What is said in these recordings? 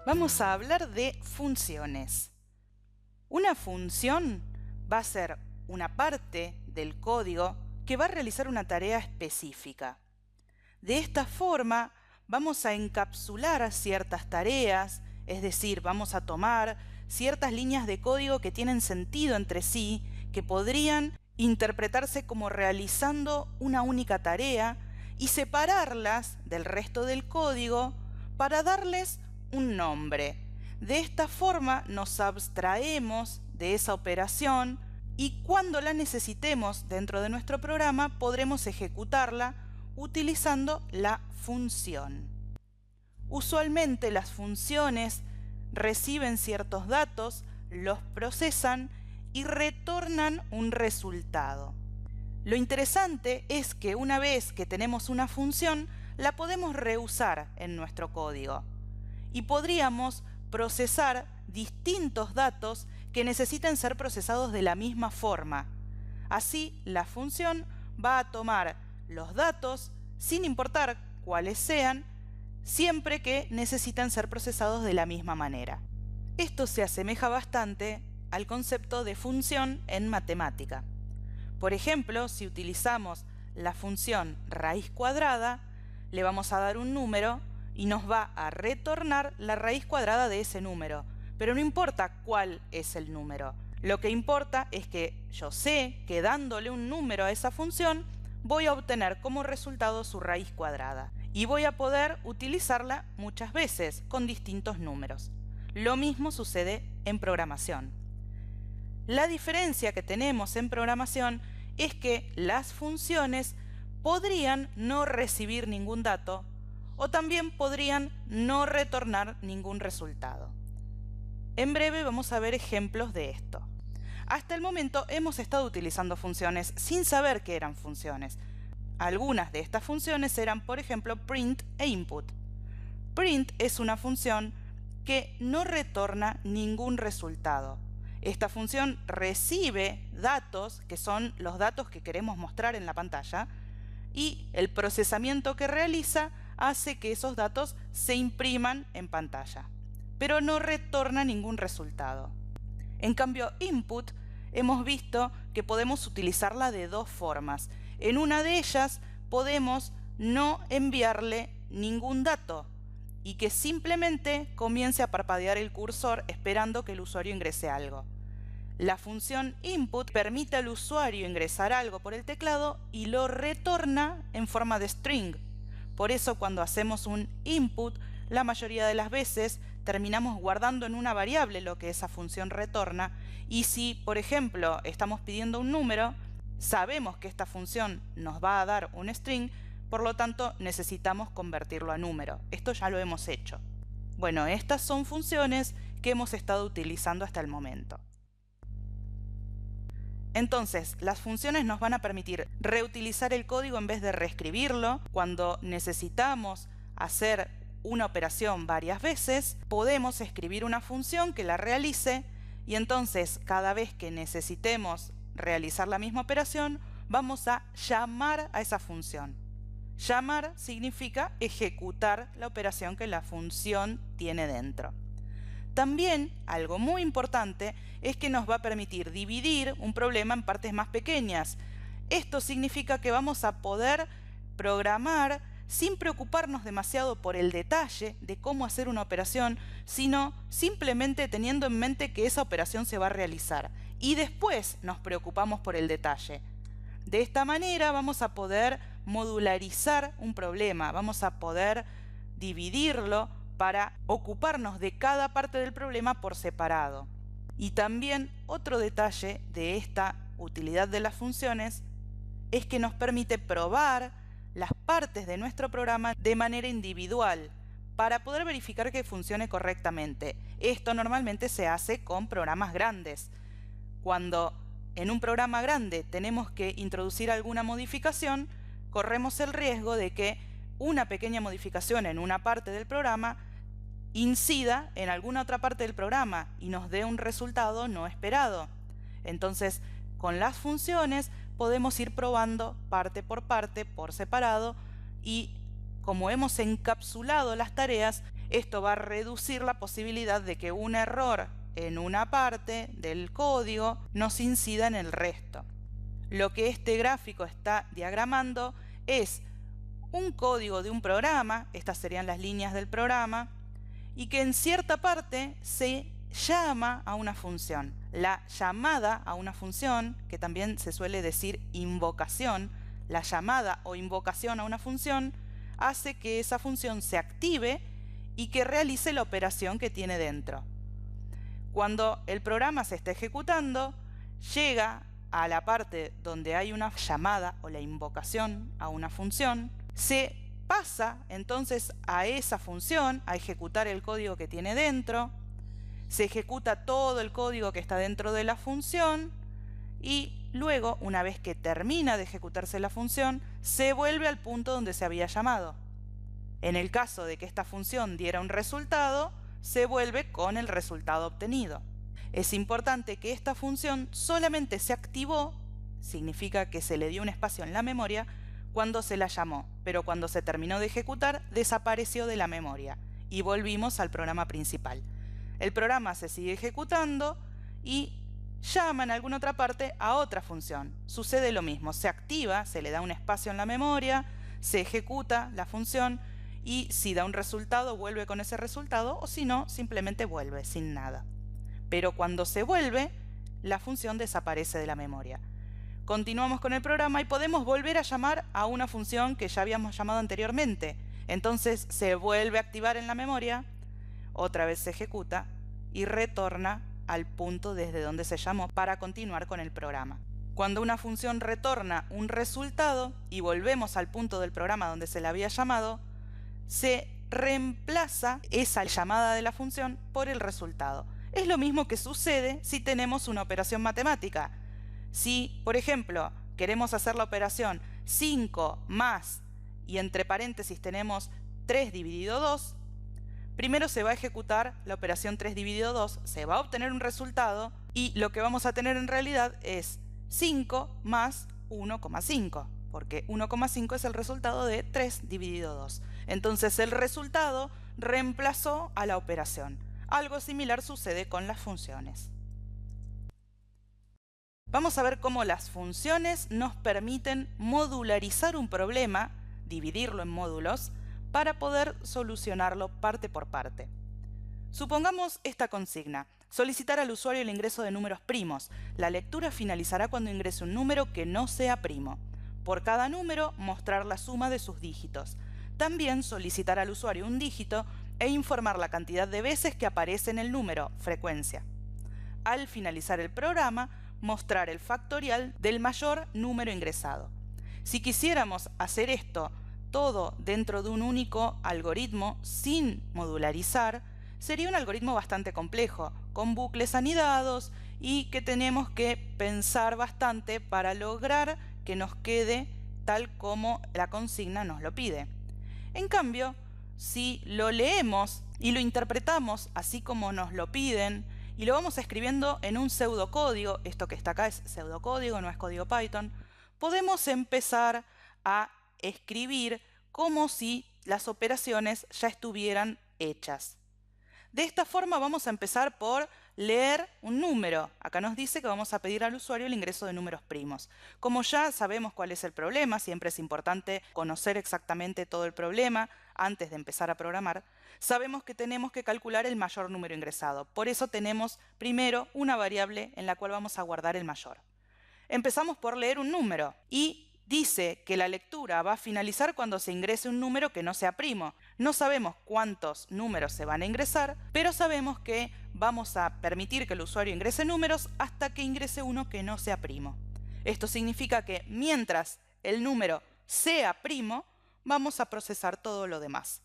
Vamos a hablar de funciones. Una función va a ser una parte del código que va a realizar una tarea específica. De esta forma, vamos a encapsular ciertas tareas, es decir, vamos a tomar ciertas líneas de código que tienen sentido entre sí, que podrían interpretarse como realizando una única tarea y separarlas del resto del código para darles un nombre. De esta forma nos abstraemos de esa operación y cuando la necesitemos dentro de nuestro programa podremos ejecutarla utilizando la función. Usualmente las funciones reciben ciertos datos, los procesan y retornan un resultado. Lo interesante es que una vez que tenemos una función, la podemos reusar en nuestro código y podríamos procesar distintos datos que necesiten ser procesados de la misma forma. Así, la función va a tomar los datos, sin importar cuáles sean, siempre que necesitan ser procesados de la misma manera. Esto se asemeja bastante al concepto de función en matemática. Por ejemplo, si utilizamos la función raíz cuadrada, le vamos a dar un número y nos va a retornar la raíz cuadrada de ese número. Pero no importa cuál es el número. Lo que importa es que yo sé que dándole un número a esa función, voy a obtener como resultado su raíz cuadrada. Y voy a poder utilizarla muchas veces con distintos números. Lo mismo sucede en programación. La diferencia que tenemos en programación es que las funciones podrían no recibir ningún dato o también podrían no retornar ningún resultado. En breve vamos a ver ejemplos de esto. Hasta el momento hemos estado utilizando funciones sin saber que eran funciones. Algunas de estas funciones eran, por ejemplo, print e input. Print es una función que no retorna ningún resultado. Esta función recibe datos, que son los datos que queremos mostrar en la pantalla, y el procesamiento que realiza hace que esos datos se impriman en pantalla, pero no retorna ningún resultado. En cambio, input, hemos visto que podemos utilizarla de dos formas. En una de ellas podemos no enviarle ningún dato y que simplemente comience a parpadear el cursor esperando que el usuario ingrese algo. La función input permite al usuario ingresar algo por el teclado y lo retorna en forma de string. Por eso cuando hacemos un input, la mayoría de las veces terminamos guardando en una variable lo que esa función retorna y si, por ejemplo, estamos pidiendo un número, sabemos que esta función nos va a dar un string, por lo tanto necesitamos convertirlo a número. Esto ya lo hemos hecho. Bueno, estas son funciones que hemos estado utilizando hasta el momento. Entonces, las funciones nos van a permitir reutilizar el código en vez de reescribirlo. Cuando necesitamos hacer una operación varias veces, podemos escribir una función que la realice y entonces cada vez que necesitemos realizar la misma operación, vamos a llamar a esa función. Llamar significa ejecutar la operación que la función tiene dentro. También, algo muy importante, es que nos va a permitir dividir un problema en partes más pequeñas. Esto significa que vamos a poder programar sin preocuparnos demasiado por el detalle de cómo hacer una operación, sino simplemente teniendo en mente que esa operación se va a realizar. Y después nos preocupamos por el detalle. De esta manera vamos a poder modularizar un problema, vamos a poder dividirlo para ocuparnos de cada parte del problema por separado. Y también otro detalle de esta utilidad de las funciones es que nos permite probar las partes de nuestro programa de manera individual para poder verificar que funcione correctamente. Esto normalmente se hace con programas grandes. Cuando en un programa grande tenemos que introducir alguna modificación, corremos el riesgo de que una pequeña modificación en una parte del programa incida en alguna otra parte del programa y nos dé un resultado no esperado. Entonces, con las funciones podemos ir probando parte, por separado, y como hemos encapsulado las tareas, Esto va a reducir la posibilidad de que un error en una parte del código nos incida en el resto. Lo que este gráfico está diagramando es un código de un programa, estas serían las líneas del programa, y que en cierta parte se llama a una función. La llamada a una función, que también se suele decir invocación, la llamada o invocación a una función hace que esa función se active y que realice la operación que tiene dentro. Cuando el programa se está ejecutando, llega a la parte donde hay una llamada o la invocación a una función, se pasa entonces a esa función a ejecutar el código que tiene dentro, se ejecuta todo el código que está dentro de la función y luego, una vez que termina de ejecutarse la función, se vuelve al punto donde se había llamado. En el caso de que esta función diera un resultado, se vuelve con el resultado obtenido. Es importante que esta función solamente se activó, significa que se le dio un espacio en la memoria, cuando se la llamó, pero cuando se terminó de ejecutar, desapareció de la memoria y volvimos al programa principal. El programa se sigue ejecutando y llama en alguna otra parte a otra función. Sucede lo mismo, se activa, se le da un espacio en la memoria, se ejecuta la función y si da un resultado, vuelve con ese resultado, o si no, simplemente vuelve sin nada. Pero cuando se vuelve, la función desaparece de la memoria. Continuamos con el programa y podemos volver a llamar a una función que ya habíamos llamado anteriormente. Entonces se vuelve a activar en la memoria, otra vez se ejecuta y retorna al punto desde donde se llamó para continuar con el programa. Cuando una función retorna un resultado y volvemos al punto del programa donde se la había llamado, se reemplaza esa llamada de la función por el resultado. Es lo mismo que sucede si tenemos una operación matemática. Si, por ejemplo, queremos hacer la operación 5 más y entre paréntesis tenemos 3 dividido 2, primero se va a ejecutar la operación 3 dividido 2, se va a obtener un resultado y lo que vamos a tener en realidad es 5 más 1,5, porque 1,5 es el resultado de 3 dividido 2. Entonces el resultado reemplazó a la operación. Algo similar sucede con las funciones. Vamos a ver cómo las funciones nos permiten modularizar un problema, dividirlo en módulos, para poder solucionarlo parte por parte. Supongamos esta consigna: solicitar al usuario el ingreso de números primos. La lectura finalizará cuando ingrese un número que no sea primo. Por cada número, mostrar la suma de sus dígitos. También solicitar al usuario un dígito e informar la cantidad de veces que aparece en el número, frecuencia. Al finalizar el programa, mostrar el factorial del mayor número ingresado. Si quisiéramos hacer esto todo dentro de un único algoritmo sin modularizar, sería un algoritmo bastante complejo, con bucles anidados y que tenemos que pensar bastante para lograr que nos quede tal como la consigna nos lo pide. En cambio, si lo leemos y lo interpretamos así como nos lo piden y lo vamos escribiendo en un pseudocódigo, esto que está acá es pseudocódigo, no es código Python, podemos empezar a escribir como si las operaciones ya estuvieran hechas. De esta forma vamos a empezar por leer un número. Acá nos dice que vamos a pedir al usuario el ingreso de números primos. Como ya sabemos cuál es el problema, siempre es importante conocer exactamente todo el problema antes de empezar a programar, sabemos que tenemos que calcular el mayor número ingresado. Por eso tenemos primero una variable en la cual vamos a guardar el mayor. Empezamos por leer un número y dice que la lectura va a finalizar cuando se ingrese un número que no sea primo. No sabemos cuántos números se van a ingresar, pero sabemos que vamos a permitir que el usuario ingrese números hasta que ingrese uno que no sea primo. Esto significa que mientras el número sea primo, vamos a procesar todo lo demás.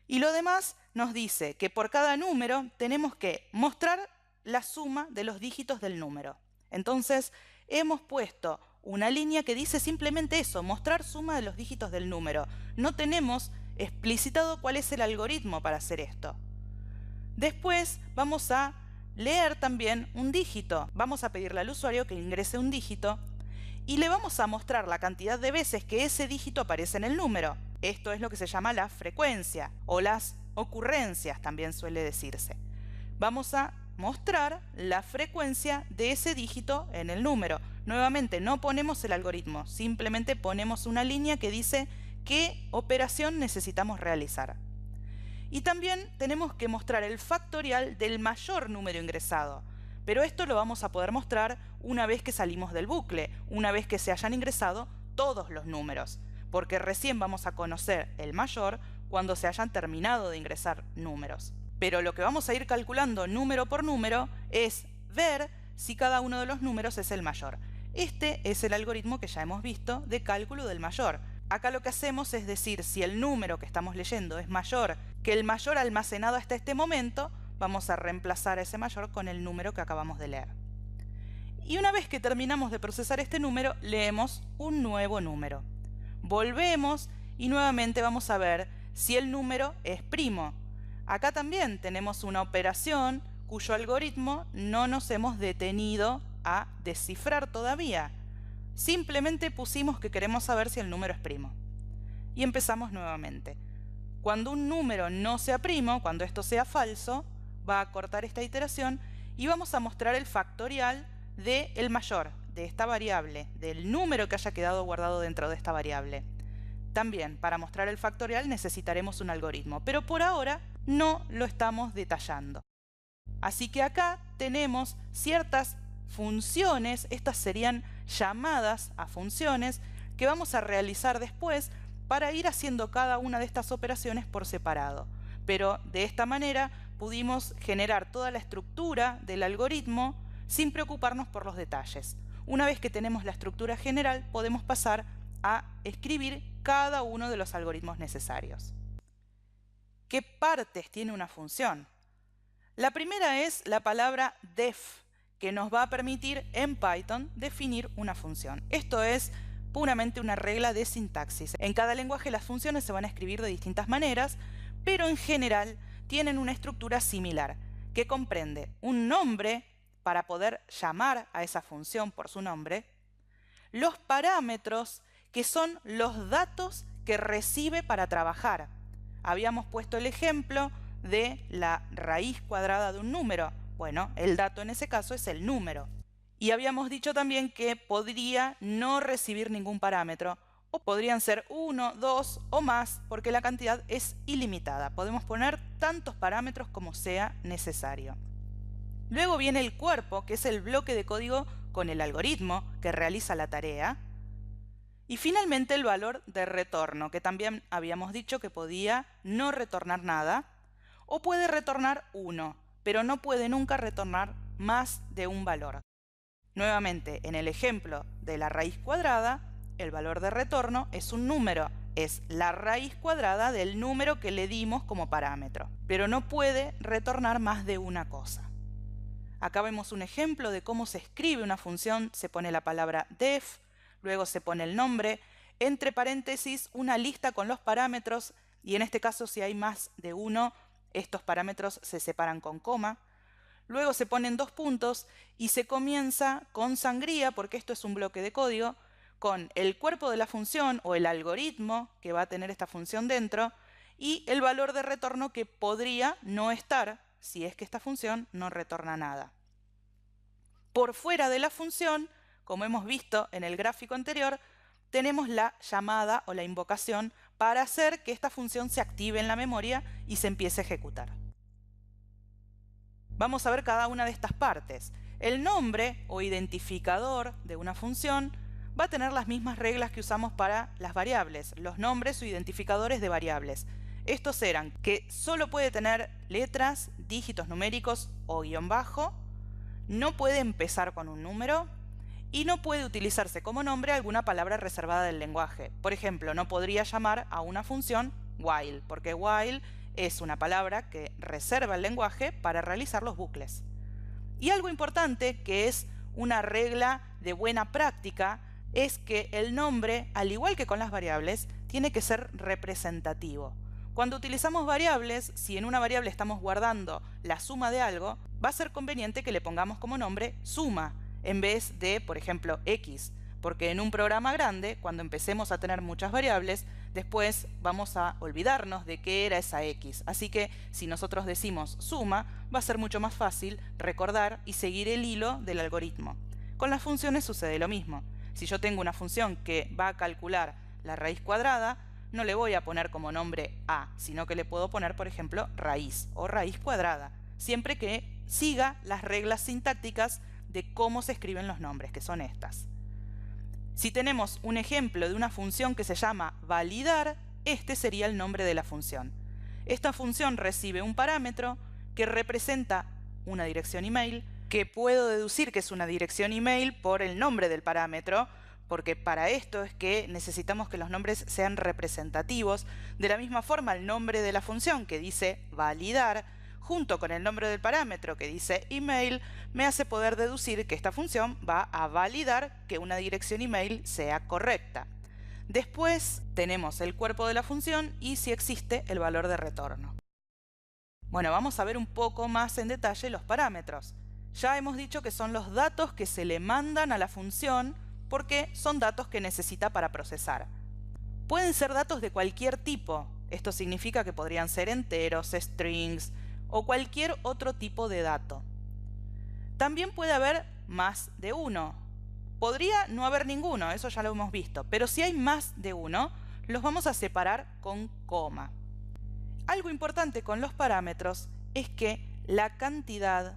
Y lo demás nos dice que por cada número tenemos que mostrar la suma de los dígitos del número. Entonces, hemos puesto una línea que dice simplemente eso, mostrar suma de los dígitos del número. No tenemos explicitado cuál es el algoritmo para hacer esto. Después vamos a leer también un dígito. Vamos a pedirle al usuario que ingrese un dígito y le vamos a mostrar la cantidad de veces que ese dígito aparece en el número. Esto es lo que se llama la frecuencia o las ocurrencias, también suele decirse. Vamos a mostrar la frecuencia de ese dígito en el número. Nuevamente, no ponemos el algoritmo, simplemente ponemos una línea que dice qué operación necesitamos realizar. Y también tenemos que mostrar el factorial del mayor número ingresado. Pero esto lo vamos a poder mostrar una vez que salimos del bucle, una vez que se hayan ingresado todos los números, porque recién vamos a conocer el mayor cuando se hayan terminado de ingresar números. Pero lo que vamos a ir calculando número por número es ver si cada uno de los números es el mayor. Este es el algoritmo que ya hemos visto de cálculo del mayor. Acá lo que hacemos es decir si el número que estamos leyendo es mayor que el mayor almacenado hasta este momento, vamos a reemplazar a ese mayor con el número que acabamos de leer. Y una vez que terminamos de procesar este número, leemos un nuevo número. Volvemos y nuevamente vamos a ver si el número es primo. Acá también tenemos una operación cuyo algoritmo no nos hemos detenido a descifrar todavía. Simplemente pusimos que queremos saber si el número es primo. Y empezamos nuevamente. Cuando un número no sea primo, cuando esto sea falso, va a cortar esta iteración y vamos a mostrar el factorial del mayor, de esta variable, del número que haya quedado guardado dentro de esta variable. También, para mostrar el factorial necesitaremos un algoritmo, pero por ahora no lo estamos detallando. Así que acá tenemos ciertas funciones, estas serían llamadas a funciones, que vamos a realizar después para ir haciendo cada una de estas operaciones por separado. Pero de esta manera pudimos generar toda la estructura del algoritmo sin preocuparnos por los detalles. Una vez que tenemos la estructura general, podemos pasar a escribir cada uno de los algoritmos necesarios. ¿Qué partes tiene una función? La primera es la palabra def, que nos va a permitir en Python definir una función. Esto es puramente una regla de sintaxis. En cada lenguaje las funciones se van a escribir de distintas maneras, pero en general tienen una estructura similar, que comprende un nombre para poder llamar a esa función por su nombre, los parámetros, que son los datos que recibe para trabajar. Habíamos puesto el ejemplo de la raíz cuadrada de un número. Bueno, el dato en ese caso es el número. Y habíamos dicho también que podría no recibir ningún parámetro, o podrían ser 1, 2 o más, porque la cantidad es ilimitada. Podemos poner tantos parámetros como sea necesario. Luego viene el cuerpo, que es el bloque de código con el algoritmo que realiza la tarea. Y finalmente el valor de retorno, que también habíamos dicho que podía no retornar nada, o puede retornar 1, pero no puede nunca retornar más de un valor. Nuevamente, en el ejemplo de la raíz cuadrada, el valor de retorno es un número, es la raíz cuadrada del número que le dimos como parámetro, pero no puede retornar más de una cosa. Acá vemos un ejemplo de cómo se escribe una función, se pone la palabra def, luego se pone el nombre, entre paréntesis una lista con los parámetros, y en este caso si hay más de uno, estos parámetros se separan con coma. Luego se ponen 2 puntos y se comienza con sangría, porque esto es un bloque de código, con el cuerpo de la función o el algoritmo que va a tener esta función dentro y el valor de retorno que podría no estar si es que esta función no retorna nada. Por fuera de la función, como hemos visto en el gráfico anterior, tenemos la llamada o la invocación para hacer que esta función se active en la memoria y se empiece a ejecutar. Vamos a ver cada una de estas partes. El nombre o identificador de una función va a tener las mismas reglas que usamos para las variables, los nombres o identificadores de variables. Estos eran que solo puede tener letras, dígitos numéricos o guión bajo, no puede empezar con un número y no puede utilizarse como nombre alguna palabra reservada del lenguaje. Por ejemplo, no podría llamar a una función while, porque while es una palabra que reserva el lenguaje para realizar los bucles. Y algo importante, que es una regla de buena práctica, es que el nombre, al igual que con las variables, tiene que ser representativo. Cuando utilizamos variables, si en una variable estamos guardando la suma de algo, va a ser conveniente que le pongamos como nombre suma, en vez de, por ejemplo, x, porque en un programa grande, cuando empecemos a tener muchas variables, después vamos a olvidarnos de qué era esa x. Así que si nosotros decimos suma, va a ser mucho más fácil recordar y seguir el hilo del algoritmo. Con las funciones sucede lo mismo. Si yo tengo una función que va a calcular la raíz cuadrada, no le voy a poner como nombre a, sino que le puedo poner, por ejemplo, raíz o raíz cuadrada, siempre que siga las reglas sintácticas de cómo se escriben los nombres, que son estas. Si tenemos un ejemplo de una función que se llama validar, este sería el nombre de la función. Esta función recibe un parámetro que representa una dirección email, que puedo deducir que es una dirección email por el nombre del parámetro, porque para esto es que necesitamos que los nombres sean representativos. De la misma forma, el nombre de la función que dice validar, junto con el nombre del parámetro que dice email, me hace poder deducir que esta función va a validar que una dirección email sea correcta. Después tenemos el cuerpo de la función y si existe el valor de retorno. Bueno, vamos a ver un poco más en detalle los parámetros. Ya hemos dicho que son los datos que se le mandan a la función porque son datos que necesita para procesar. Pueden ser datos de cualquier tipo. Esto significa que podrían ser enteros, strings o cualquier otro tipo de dato. También puede haber más de uno. Podría no haber ninguno, eso ya lo hemos visto, pero si hay más de uno, los vamos a separar con coma. Algo importante con los parámetros es que la cantidad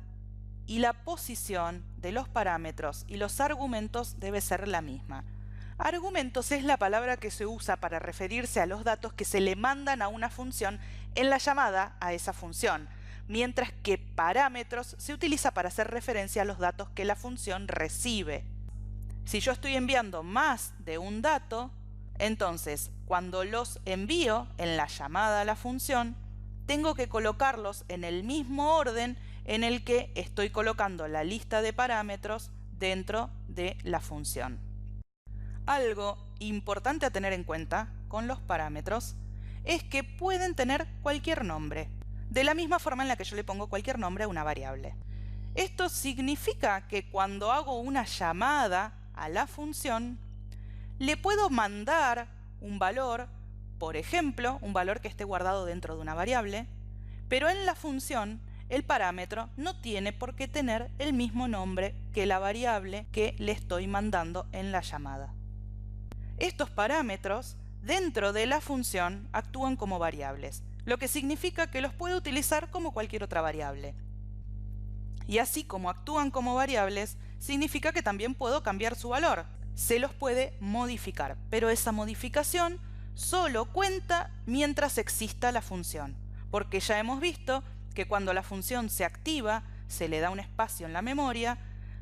y la posición de los parámetros y los argumentos debe ser la misma. Argumentos es la palabra que se usa para referirse a los datos que se le mandan a una función en la llamada a esa función, mientras que parámetros se utiliza para hacer referencia a los datos que la función recibe. Si yo estoy enviando más de un dato, entonces cuando los envío en la llamada a la función, tengo que colocarlos en el mismo orden en el que estoy colocando la lista de parámetros dentro de la función. Algo importante a tener en cuenta con los parámetros es que pueden tener cualquier nombre, de la misma forma en la que yo le pongo cualquier nombre a una variable. Esto significa que cuando hago una llamada a la función, le puedo mandar un valor, por ejemplo, un valor que esté guardado dentro de una variable, pero en la función el parámetro no tiene por qué tener el mismo nombre que la variable que le estoy mandando en la llamada. Estos parámetros dentro de la función actúan como variables, lo que significa que los puedo utilizar como cualquier otra variable. Y así como actúan como variables, significa que también puedo cambiar su valor. Se los puede modificar, pero esa modificación solo cuenta mientras exista la función, porque ya hemos visto que cuando la función se activa, se le da un espacio en la memoria,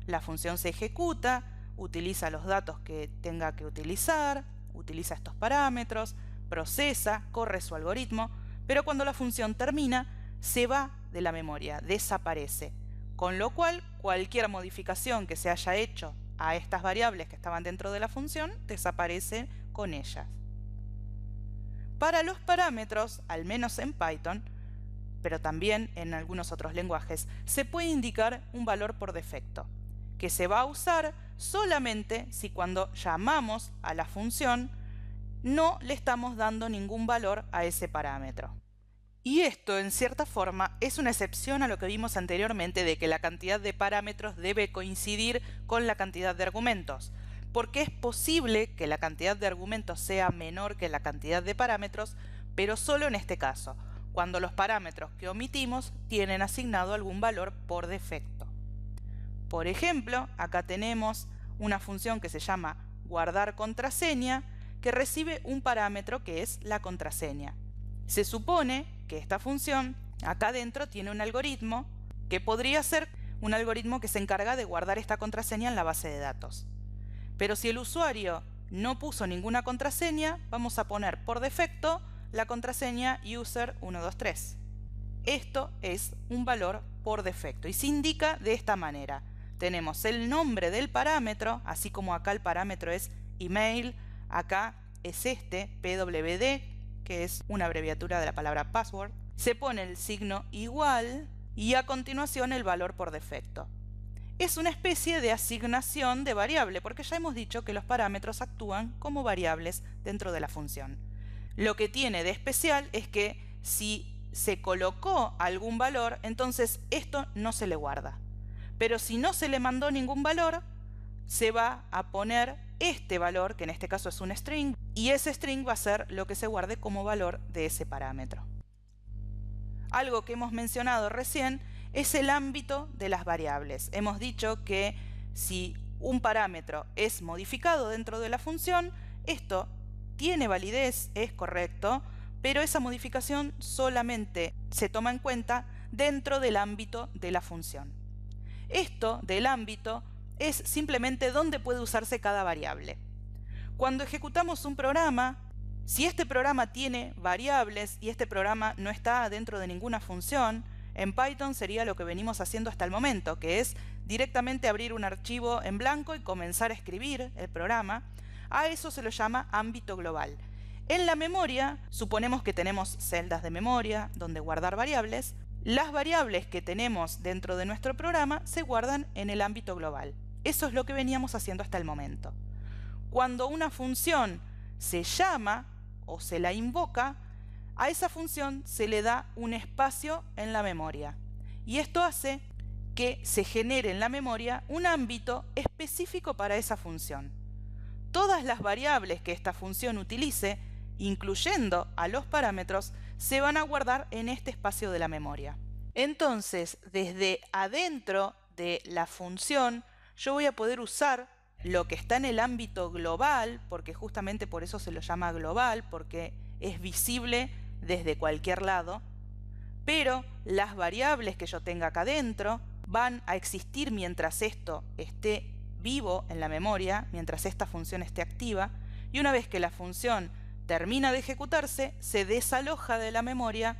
la función se ejecuta, utiliza los datos que tenga que utilizar, utiliza estos parámetros, procesa, corre su algoritmo, pero cuando la función termina, se va de la memoria, desaparece, con lo cual cualquier modificación que se haya hecho a estas variables que estaban dentro de la función desaparece con ellas. Para los parámetros, al menos en Python, pero también en algunos otros lenguajes, se puede indicar un valor por defecto, que se va a usar solamente si cuando llamamos a la función no le estamos dando ningún valor a ese parámetro. Y esto, en cierta forma, es una excepción a lo que vimos anteriormente de que la cantidad de parámetros debe coincidir con la cantidad de argumentos, porque es posible que la cantidad de argumentos sea menor que la cantidad de parámetros, pero solo en este caso, cuando los parámetros que omitimos tienen asignado algún valor por defecto. Por ejemplo, acá tenemos una función que se llama guardar contraseña, que recibe un parámetro que es la contraseña. Se supone que esta función acá adentro tiene un algoritmo que podría ser un algoritmo que se encarga de guardar esta contraseña en la base de datos. Pero si el usuario no puso ninguna contraseña, vamos a poner por defecto la contraseña user123. Esto es un valor por defecto y se indica de esta manera. Tenemos el nombre del parámetro, así como acá el parámetro es email, acá es este, pwd, que es una abreviatura de la palabra password. Se pone el signo igual y a continuación el valor por defecto. es una especie de asignación de variable, porque ya hemos dicho que los parámetros actúan como variables dentro de la función. Lo que tiene de especial es que si se colocó algún valor, entonces esto no se le guarda. Pero si no se le mandó ningún valor, se va a poner este valor, que en este caso es un string, y ese string va a ser lo que se guarde como valor de ese parámetro. Algo que hemos mencionado recién es el ámbito de las variables. Hemos dicho que si un parámetro es modificado dentro de la función, esto tiene validez, es correcto, pero esa modificación solamente se toma en cuenta dentro del ámbito de la función. Esto del ámbito es simplemente dónde puede usarse cada variable. Cuando ejecutamos un programa, si este programa tiene variables y este programa no está dentro de ninguna función, en Python sería lo que venimos haciendo hasta el momento, que es directamente abrir un archivo en blanco y comenzar a escribir el programa. A eso se lo llama ámbito global. En la memoria, suponemos que tenemos celdas de memoria donde guardar variables. Las variables que tenemos dentro de nuestro programa se guardan en el ámbito global. Eso es lo que veníamos haciendo hasta el momento. Cuando una función se llama o se la invoca, a esa función se le da un espacio en la memoria. Y esto hace que se genere en la memoria un ámbito específico para esa función. Todas las variables que esta función utilice, incluyendo a los parámetros, se van a guardar en este espacio de la memoria. Entonces, desde adentro de la función, yo voy a poder usar lo que está en el ámbito global, porque justamente por eso se lo llama global, porque es visible desde cualquier lado, pero las variables que yo tenga acá adentro van a existir mientras esto esté vivo en la memoria, mientras esta función esté activa, y una vez que la función termina de ejecutarse, se desaloja de la memoria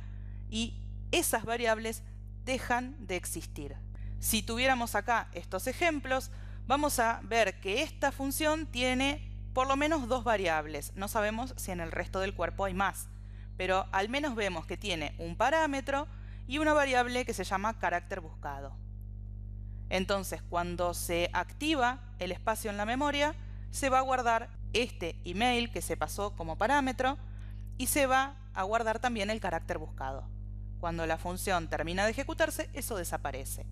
y esas variables dejan de existir. Si tuviéramos acá estos ejemplos, vamos a ver que esta función tiene por lo menos dos variables. No sabemos si en el resto del cuerpo hay más, pero al menos vemos que tiene un parámetro y una variable que se llama carácter buscado. Entonces, cuando se activa el espacio en la memoria, se va a guardar este email que se pasó como parámetro y se va a guardar también el carácter buscado. Cuando la función termina de ejecutarse, eso desaparece.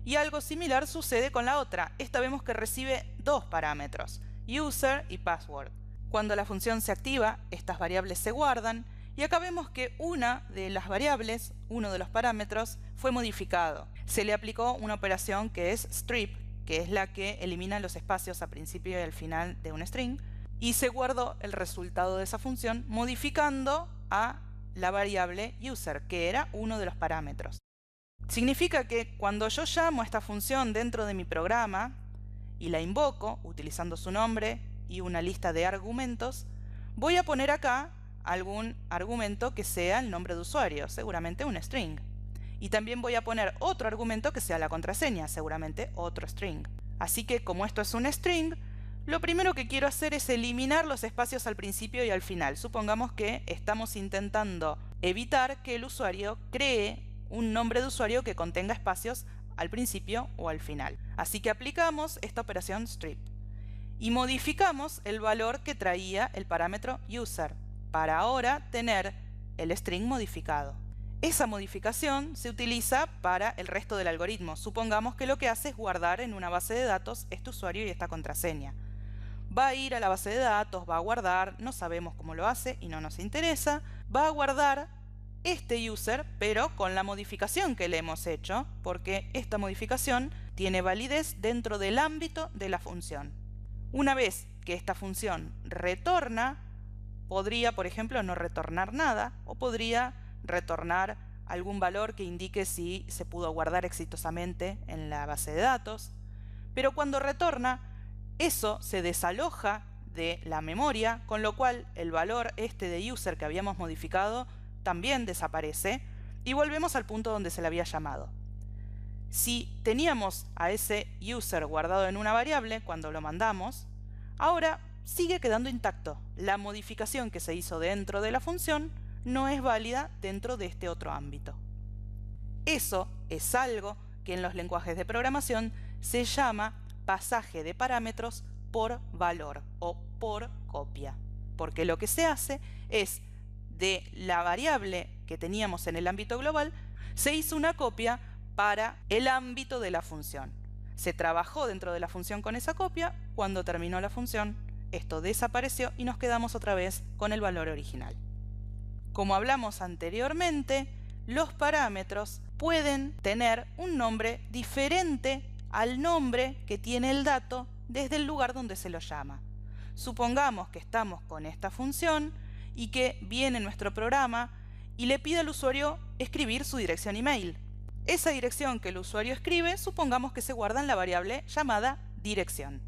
Y algo similar sucede con la otra. Esta vemos que recibe dos parámetros, user y password. Cuando la función se activa, estas variables se guardan y acá vemos que una de las variables, uno de los parámetros, fue modificado. Se le aplicó una operación que es strip, que es la que elimina los espacios al principio y al final de un string, y se guardó el resultado de esa función modificando a la variable user, que era uno de los parámetros. Significa que cuando yo llamo a esta función dentro de mi programa y la invoco utilizando su nombre y una lista de argumentos, voy a poner acá algún argumento que sea el nombre de usuario, seguramente un string. Y también voy a poner otro argumento que sea la contraseña, seguramente otro string. Así que como esto es un string, lo primero que quiero hacer es eliminar los espacios al principio y al final. Supongamos que estamos intentando evitar que el usuario cree un nombre de usuario que contenga espacios al principio o al final. Así que aplicamos esta operación strip y modificamos el valor que traía el parámetro user para ahora tener el string modificado. Esa modificación se utiliza para el resto del algoritmo. Supongamos que lo que hace es guardar en una base de datos este usuario y esta contraseña. Va a ir a la base de datos, va a guardar, no sabemos cómo lo hace y no nos interesa, va a guardar este user, pero con la modificación que le hemos hecho, porque esta modificación tiene validez dentro del ámbito de la función. Una vez que esta función retorna, podría, por ejemplo, no retornar nada, o podría retornar algún valor que indique si se pudo guardar exitosamente en la base de datos. Pero cuando retorna, eso se desaloja de la memoria, con lo cual el valor este de user que habíamos modificado también desaparece y volvemos al punto donde se le había llamado. Si teníamos a ese user guardado en una variable cuando lo mandamos, ahora sigue quedando intacto. La modificación que se hizo dentro de la función no es válida dentro de este otro ámbito. Eso es algo que en los lenguajes de programación se llama pasaje de parámetros por valor o por copia, porque lo que se hace es de la variable que teníamos en el ámbito global, se hizo una copia para el ámbito de la función. Se trabajó dentro de la función con esa copia, cuando terminó la función, esto desapareció y nos quedamos otra vez con el valor original. Como hablamos anteriormente, los parámetros pueden tener un nombre diferente al nombre que tiene el dato desde el lugar donde se lo llama. Supongamos que estamos con esta función y que viene nuestro programa y le pide al usuario escribir su dirección email. Esa dirección que el usuario escribe, supongamos que se guarda en la variable llamada dirección.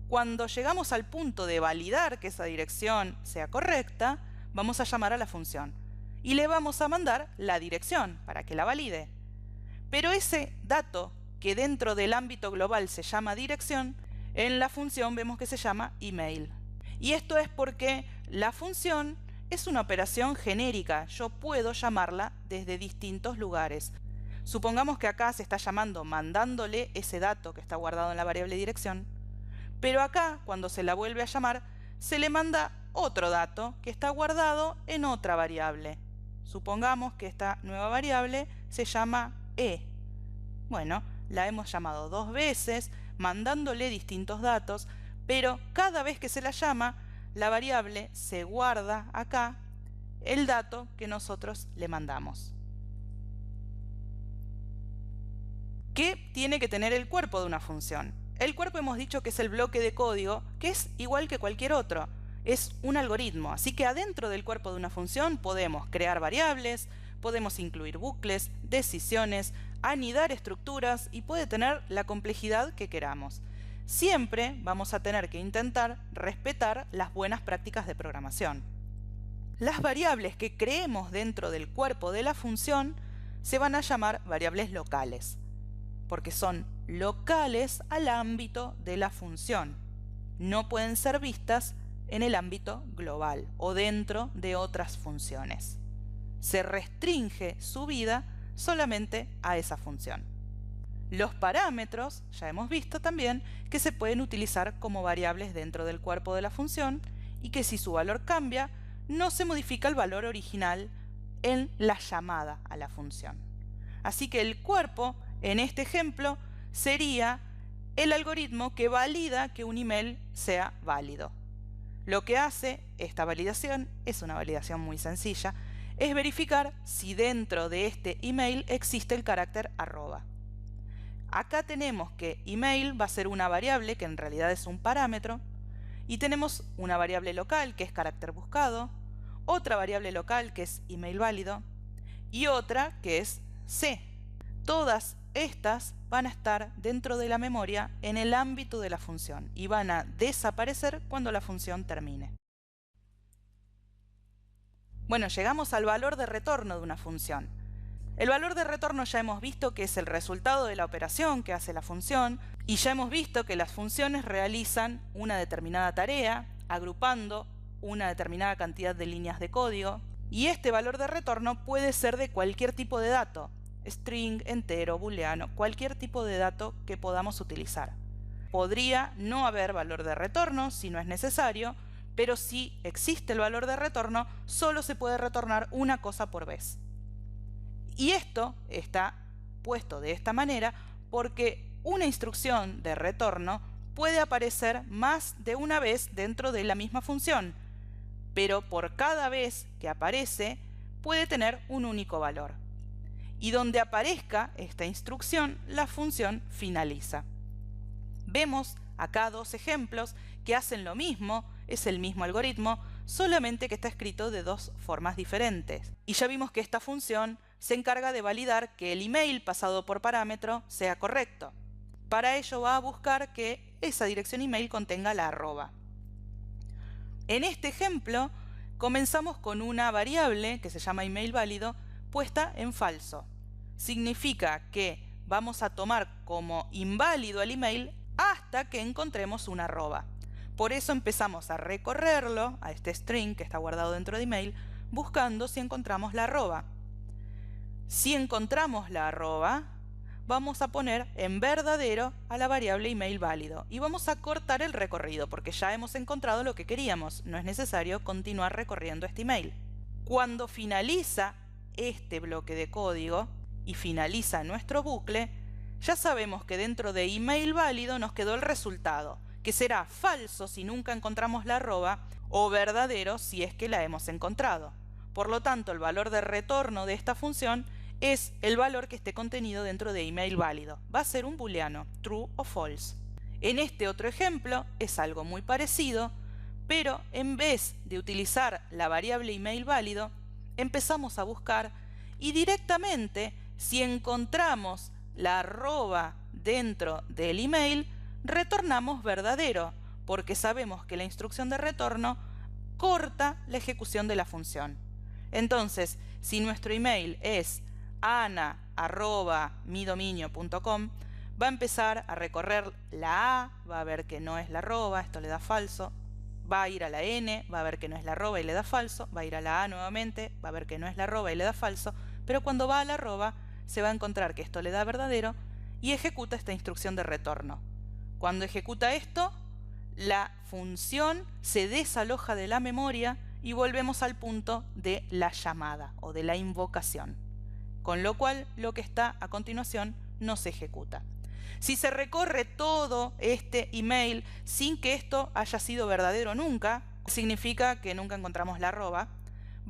Cuando llegamos al punto de validar que esa dirección sea correcta, vamos a llamar a la función y le vamos a mandar la dirección para que la valide. Pero ese dato que dentro del ámbito global se llama dirección, en la función vemos que se llama email. Y esto es porque la función es una operación genérica. Yo puedo llamarla desde distintos lugares. Supongamos que acá se está llamando mandándole ese dato que está guardado en la variable dirección, pero acá, cuando se la vuelve a llamar, se le manda otro dato que está guardado en otra variable. Supongamos que esta nueva variable se llama e. Bueno, la hemos llamado 2 veces, mandándole distintos datos, pero cada vez que se la llama, la variable se guarda acá el dato que nosotros le mandamos. ¿Qué tiene que tener el cuerpo de una función? El cuerpo hemos dicho que es el bloque de código, que es igual que cualquier otro. Es un algoritmo, así que adentro del cuerpo de una función podemos crear variables, podemos incluir bucles, decisiones, anidar estructuras y puede tener la complejidad que queramos. Siempre vamos a tener que intentar respetar las buenas prácticas de programación. Las variables que creemos dentro del cuerpo de la función se van a llamar variables locales, porque son locales al ámbito de la función. No pueden ser vistas en el ámbito global o dentro de otras funciones. Se restringe su vida solamente a esa función. Los parámetros, ya hemos visto también, que se pueden utilizar como variables dentro del cuerpo de la función y que si su valor cambia, no se modifica el valor original en la llamada a la función. Así que el cuerpo, en este ejemplo, sería el algoritmo que valida que un email sea válido. Lo que hace esta validación, es una validación muy sencilla, es verificar si dentro de este email existe el carácter arroba. Acá tenemos que email va a ser una variable que en realidad es un parámetro y tenemos una variable local que es carácter buscado, otra variable local que es email válido y otra que es C. Todas estas van a estar dentro de la memoria en el ámbito de la función y van a desaparecer cuando la función termine. Bueno, llegamos al valor de retorno de una función. El valor de retorno ya hemos visto que es el resultado de la operación que hace la función y ya hemos visto que las funciones realizan una determinada tarea agrupando una determinada cantidad de líneas de código y este valor de retorno puede ser de cualquier tipo de dato, string, entero, booleano, cualquier tipo de dato que podamos utilizar. Podría no haber valor de retorno si no es necesario, pero si existe el valor de retorno, solo se puede retornar una cosa por vez. Y esto está puesto de esta manera porque una instrucción de retorno puede aparecer más de una vez dentro de la misma función, pero por cada vez que aparece puede tener un único valor. Y donde aparezca esta instrucción, la función finaliza. Vemos acá 2 ejemplos que hacen lo mismo, es el mismo algoritmo, solamente que está escrito de 2 formas diferentes. Y ya vimos que esta función se encarga de validar que el email pasado por parámetro sea correcto. Para ello va a buscar que esa dirección email contenga la arroba. En este ejemplo comenzamos con una variable que se llama email válido puesta en falso. Significa que vamos a tomar como inválido el email hasta que encontremos una arroba. Por eso empezamos a recorrerlo, a este string que está guardado dentro de email, buscando si encontramos la arroba. Si encontramos la arroba, vamos a poner en verdadero a la variable email válido y vamos a cortar el recorrido porque ya hemos encontrado lo que queríamos. No es necesario continuar recorriendo este email. Cuando finaliza este bloque de código y finaliza nuestro bucle, ya sabemos que dentro de email válido nos quedó el resultado, que será falso si nunca encontramos la arroba o verdadero si es que la hemos encontrado. Por lo tanto, el valor de retorno de esta función es el valor que esté contenido dentro de email válido. Va a ser un booleano, true o false. En este otro ejemplo es algo muy parecido, pero en vez de utilizar la variable email válido, empezamos a buscar y directamente, si encontramos la arroba dentro del email, retornamos verdadero, porque sabemos que la instrucción de retorno corta la ejecución de la función. Entonces, si nuestro email es ana@midominio.com, va a empezar a recorrer la A, va a ver que no es la arroba, esto le da falso, va a ir a la N, va a ver que no es la arroba y le da falso, va a ir a la A nuevamente, va a ver que no es la arroba y le da falso, pero cuando va a la arroba se va a encontrar que esto le da verdadero y ejecuta esta instrucción de retorno. Cuando ejecuta esto, la función se desaloja de la memoria y volvemos al punto de la llamada o de la invocación, con lo cual lo que está a continuación no se ejecuta. Si se recorre todo este email sin que esto haya sido verdadero nunca, significa que nunca encontramos la arroba,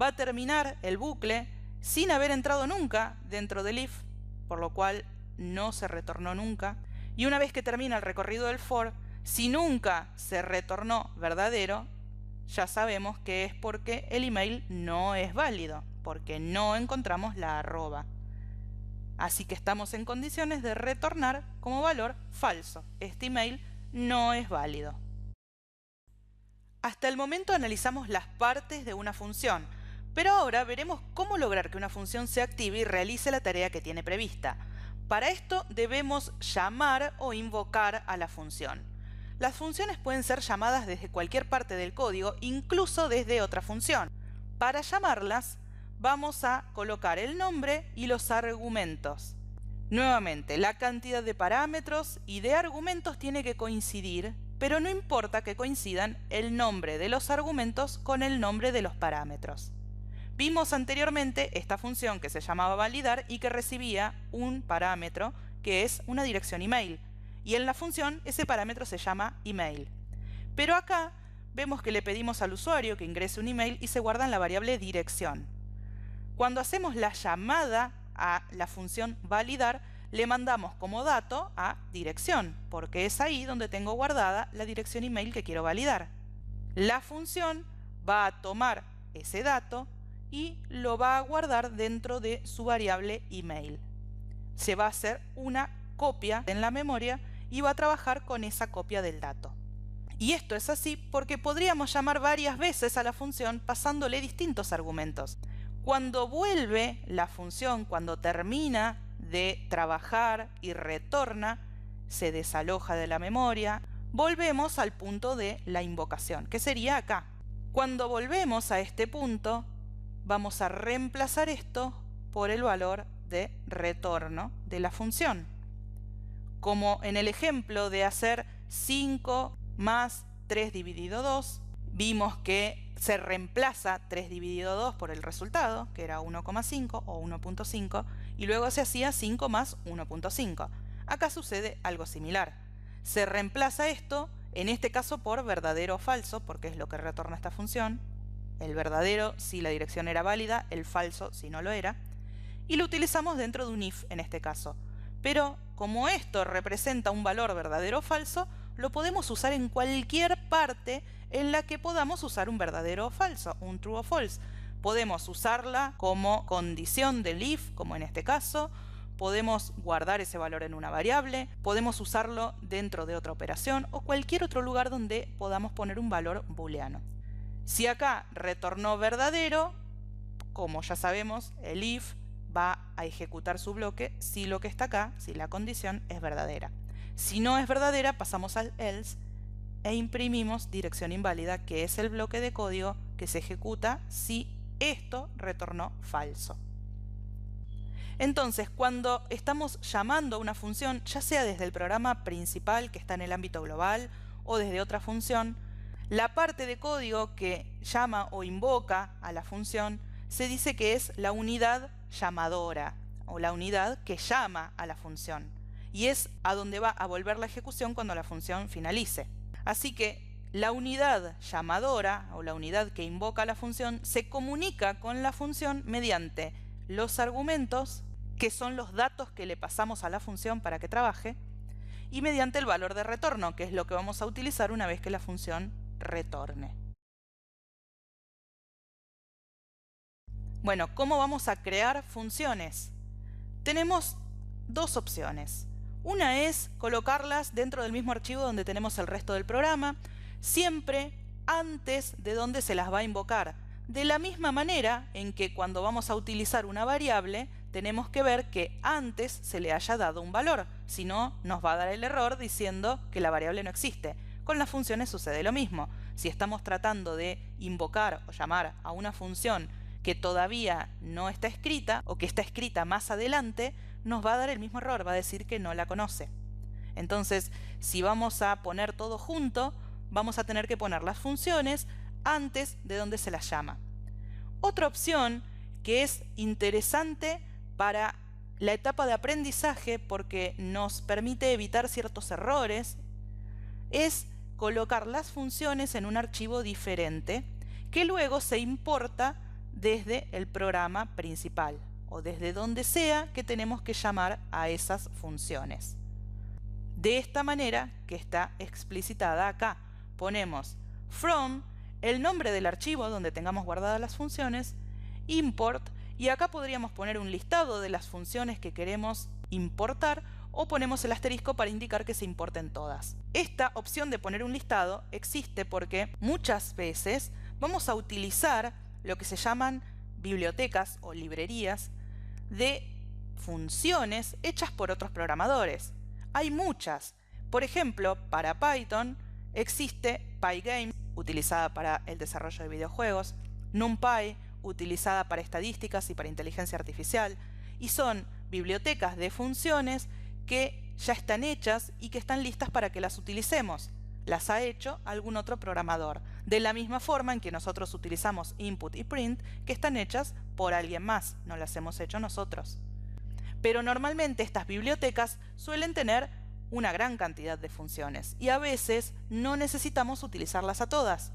va a terminar el bucle sin haber entrado nunca dentro del if, por lo cual no se retornó nunca. Y una vez que termina el recorrido del for, si nunca se retornó verdadero, ya sabemos que es porque el email no es válido, porque no encontramos la arroba. Así que estamos en condiciones de retornar como valor falso. Este email no es válido. Hasta el momento analizamos las partes de una función, pero ahora veremos cómo lograr que una función se active y realice la tarea que tiene prevista. Para esto debemos llamar o invocar a la función. Las funciones pueden ser llamadas desde cualquier parte del código, incluso desde otra función. Para llamarlas, vamos a colocar el nombre y los argumentos. Nuevamente, la cantidad de parámetros y de argumentos tiene que coincidir, pero no importa que coincidan el nombre de los argumentos con el nombre de los parámetros. Vimos anteriormente esta función que se llamaba validar y que recibía un parámetro que es una dirección email. Y en la función ese parámetro se llama email. Pero acá vemos que le pedimos al usuario que ingrese un email y se guarda en la variable dirección. Cuando hacemos la llamada a la función validar, le mandamos como dato a dirección, porque es ahí donde tengo guardada la dirección email que quiero validar. La función va a tomar ese dato y lo va a guardar dentro de su variable email. Se va a hacer una copia en la memoria y va a trabajar con esa copia del dato. Y esto es así porque podríamos llamar varias veces a la función pasándole distintos argumentos. Cuando vuelve la función, cuando termina de trabajar y retorna, se desaloja de la memoria, volvemos al punto de la invocación, que sería acá. Cuando volvemos a este punto, vamos a reemplazar esto por el valor de retorno de la función. Como en el ejemplo de hacer 5 más 3 dividido 2, vimos que se reemplaza 3 dividido 2 por el resultado, que era 1,5 o 1.5, y luego se hacía 5 más 1.5. Acá sucede algo similar. Se reemplaza esto, en este caso por verdadero o falso, porque es lo que retorna esta función. El verdadero si la dirección era válida, el falso si no lo era. Y lo utilizamos dentro de un if en este caso. Pero como esto representa un valor verdadero o falso, lo podemos usar en cualquier parte en la que podamos usar un verdadero o falso, un true o false. Podemos usarla como condición del if, como en este caso. Podemos guardar ese valor en una variable. Podemos usarlo dentro de otra operación o cualquier otro lugar donde podamos poner un valor booleano. Si acá retornó verdadero, como ya sabemos, el if va a ejecutar su bloque si lo que está acá, si la condición es verdadera. Si no es verdadera, pasamos al else e imprimimos dirección inválida, que es el bloque de código que se ejecuta si esto retornó falso. Entonces, cuando estamos llamando a una función, ya sea desde el programa principal que está en el ámbito global o desde otra función, la parte de código que llama o invoca a la función se dice que es la unidad llamadora o la unidad que llama a la función, y es a donde va a volver la ejecución cuando la función finalice. Así que la unidad llamadora o la unidad que invoca a la función se comunica con la función mediante los argumentos, que son los datos que le pasamos a la función para que trabaje, y mediante el valor de retorno, que es lo que vamos a utilizar una vez que la función retorne. Bueno, ¿cómo vamos a crear funciones? Tenemos dos opciones. Una es colocarlas dentro del mismo archivo donde tenemos el resto del programa, siempre antes de donde se las va a invocar. De la misma manera en que cuando vamos a utilizar una variable, tenemos que ver que antes se le haya dado un valor, si no nos va a dar el error diciendo que la variable no existe. Con las funciones sucede lo mismo. Si estamos tratando de invocar o llamar a una función que todavía no está escrita o que está escrita más adelante, nos va a dar el mismo error, va a decir que no la conoce. Entonces, si vamos a poner todo junto, vamos a tener que poner las funciones antes de donde se las llama. Otra opción que es interesante para la etapa de aprendizaje porque nos permite evitar ciertos errores es colocar las funciones en un archivo diferente que luego se importa desde el programa principal o desde donde sea que tenemos que llamar a esas funciones. De esta manera que está explicitada acá, ponemos from, el nombre del archivo donde tengamos guardadas las funciones, import, y acá podríamos poner un listado de las funciones que queremos importar o ponemos el asterisco para indicar que se importen todas. Esta opción de poner un listado existe porque muchas veces vamos a utilizar lo que se llaman bibliotecas o librerías de funciones hechas por otros programadores. Hay muchas. Por ejemplo, para Python existe Pygame, utilizada para el desarrollo de videojuegos, NumPy, utilizada para estadísticas y para inteligencia artificial, y son bibliotecas de funciones que ya están hechas y que están listas para que las utilicemos. Las ha hecho algún otro programador, de la misma forma en que nosotros utilizamos input y print, que están hechas por alguien más, no las hemos hecho nosotros. Pero normalmente estas bibliotecas suelen tener una gran cantidad de funciones y a veces no necesitamos utilizarlas a todas.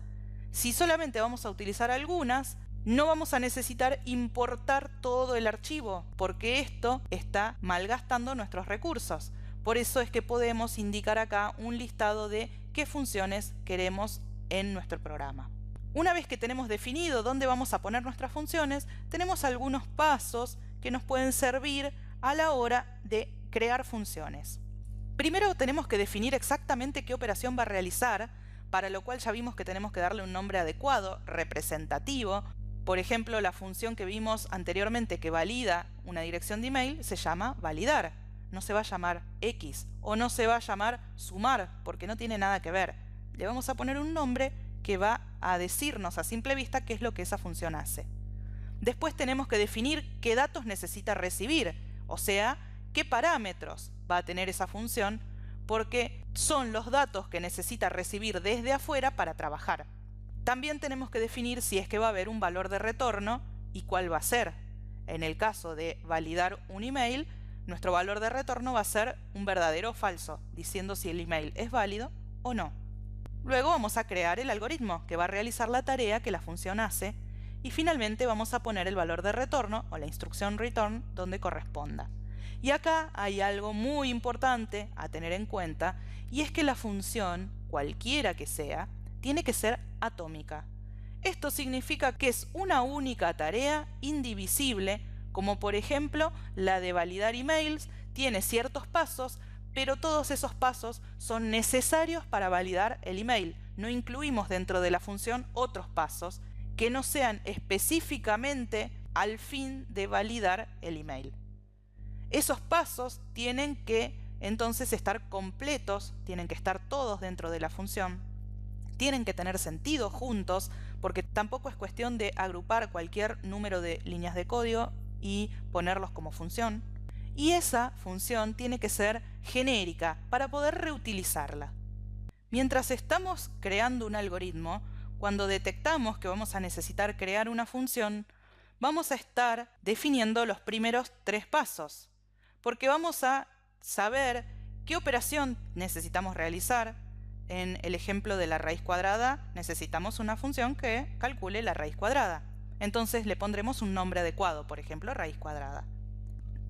Si solamente vamos a utilizar algunas, no vamos a necesitar importar todo el archivo, porque esto está malgastando nuestros recursos. Por eso es que podemos indicar acá un listado de qué funciones queremos en nuestro programa. Una vez que tenemos definido dónde vamos a poner nuestras funciones, tenemos algunos pasos que nos pueden servir a la hora de crear funciones. Primero tenemos que definir exactamente qué operación va a realizar, para lo cual ya vimos que tenemos que darle un nombre adecuado, representativo. Por ejemplo, la función que vimos anteriormente que valida una dirección de email se llama validar. No se va a llamar X o no se va a llamar sumar porque no tiene nada que ver. Le vamos a poner un nombre que va a decirnos a simple vista qué es lo que esa función hace. Después tenemos que definir qué datos necesita recibir, o sea, qué parámetros va a tener esa función, porque son los datos que necesita recibir desde afuera para trabajar. También tenemos que definir si es que va a haber un valor de retorno y cuál va a ser. En el caso de validar un email, nuestro valor de retorno va a ser un verdadero o falso, diciendo si el email es válido o no. Luego vamos a crear el algoritmo que va a realizar la tarea que la función hace y finalmente vamos a poner el valor de retorno o la instrucción return donde corresponda. Y acá hay algo muy importante a tener en cuenta y es que la función, cualquiera que sea, tiene que ser atómica. Esto significa que es una única tarea indivisible, como por ejemplo la de validar emails, tiene ciertos pasos, pero todos esos pasos son necesarios para validar el email. No incluimos dentro de la función otros pasos que no sean específicamente al fin de validar el email. Esos pasos tienen que entonces estar completos, tienen que estar todos dentro de la función, tienen que tener sentido juntos, porque tampoco es cuestión de agrupar cualquier número de líneas de código y ponerlos como función. Y esa función tiene que ser genérica para poder reutilizarla. Mientras estamos creando un algoritmo, cuando detectamos que vamos a necesitar crear una función, vamos a estar definiendo los primeros 3 pasos, porque vamos a saber qué operación necesitamos realizar. En el ejemplo de la raíz cuadrada, necesitamos una función que calcule la raíz cuadrada. Entonces le pondremos un nombre adecuado, por ejemplo, raíz cuadrada.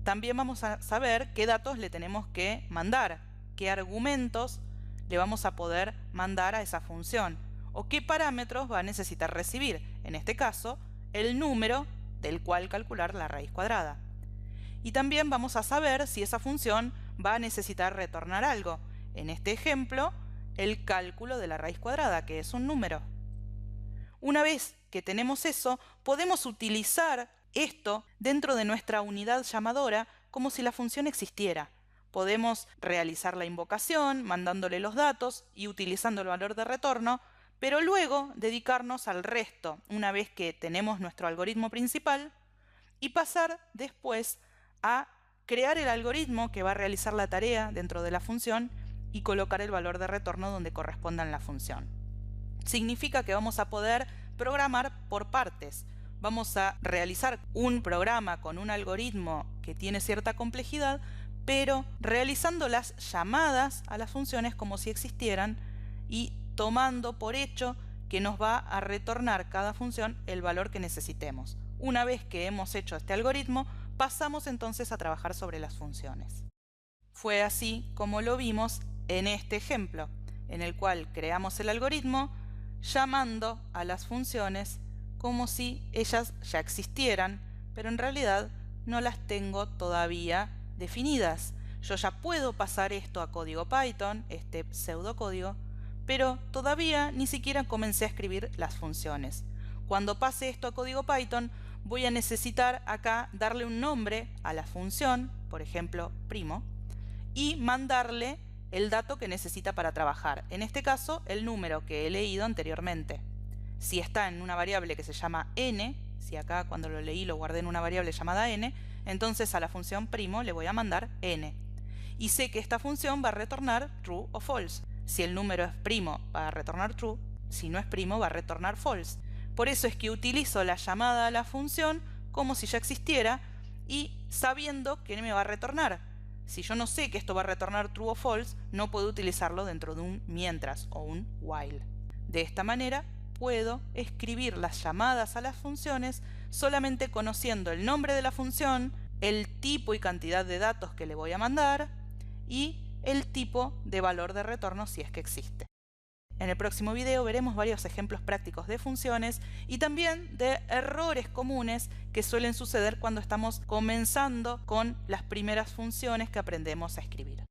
También vamos a saber qué datos le tenemos que mandar, qué argumentos le vamos a poder mandar a esa función o qué parámetros va a necesitar recibir, en este caso, el número del cual calcular la raíz cuadrada. Y también vamos a saber si esa función va a necesitar retornar algo, en este ejemplo, el cálculo de la raíz cuadrada, que es un número. Una vez que tenemos eso, podemos utilizar esto dentro de nuestra unidad llamadora como si la función existiera. Podemos realizar la invocación mandándole los datos y utilizando el valor de retorno, pero luego dedicarnos al resto una vez que tenemos nuestro algoritmo principal y pasar después a crear el algoritmo que va a realizar la tarea dentro de la función y colocar el valor de retorno donde corresponda en la función. Significa que vamos a poder programar por partes. Vamos a realizar un programa con un algoritmo que tiene cierta complejidad, pero realizando las llamadas a las funciones como si existieran y tomando por hecho que nos va a retornar cada función el valor que necesitemos. Una vez que hemos hecho este algoritmo, pasamos entonces a trabajar sobre las funciones. Fue así como lo vimos en este ejemplo, en el cual creamos el algoritmo llamando a las funciones como si ellas ya existieran, pero en realidad no las tengo todavía definidas. Yo ya puedo pasar esto a código Python, este pseudocódigo, pero todavía ni siquiera comencé a escribir las funciones. Cuando pase esto a código Python, voy a necesitar acá darle un nombre a la función, por ejemplo, primo, y mandarle el dato que necesita para trabajar. En este caso, el número que he leído anteriormente. Si está en una variable que se llama n, si acá cuando lo leí lo guardé en una variable llamada n, entonces a la función primo le voy a mandar n. Y sé que esta función va a retornar true o false. Si el número es primo, va a retornar true. Si no es primo, va a retornar false. Por eso es que utilizo la llamada a la función como si ya existiera y sabiendo que me va a retornar. Si yo no sé que esto va a retornar true o false, no puedo utilizarlo dentro de un mientras o un while. De esta manera puedo escribir las llamadas a las funciones solamente conociendo el nombre de la función, el tipo y cantidad de datos que le voy a mandar y el tipo de valor de retorno si es que existe. En el próximo video veremos varios ejemplos prácticos de funciones y también de errores comunes que suelen suceder cuando estamos comenzando con las primeras funciones que aprendemos a escribir.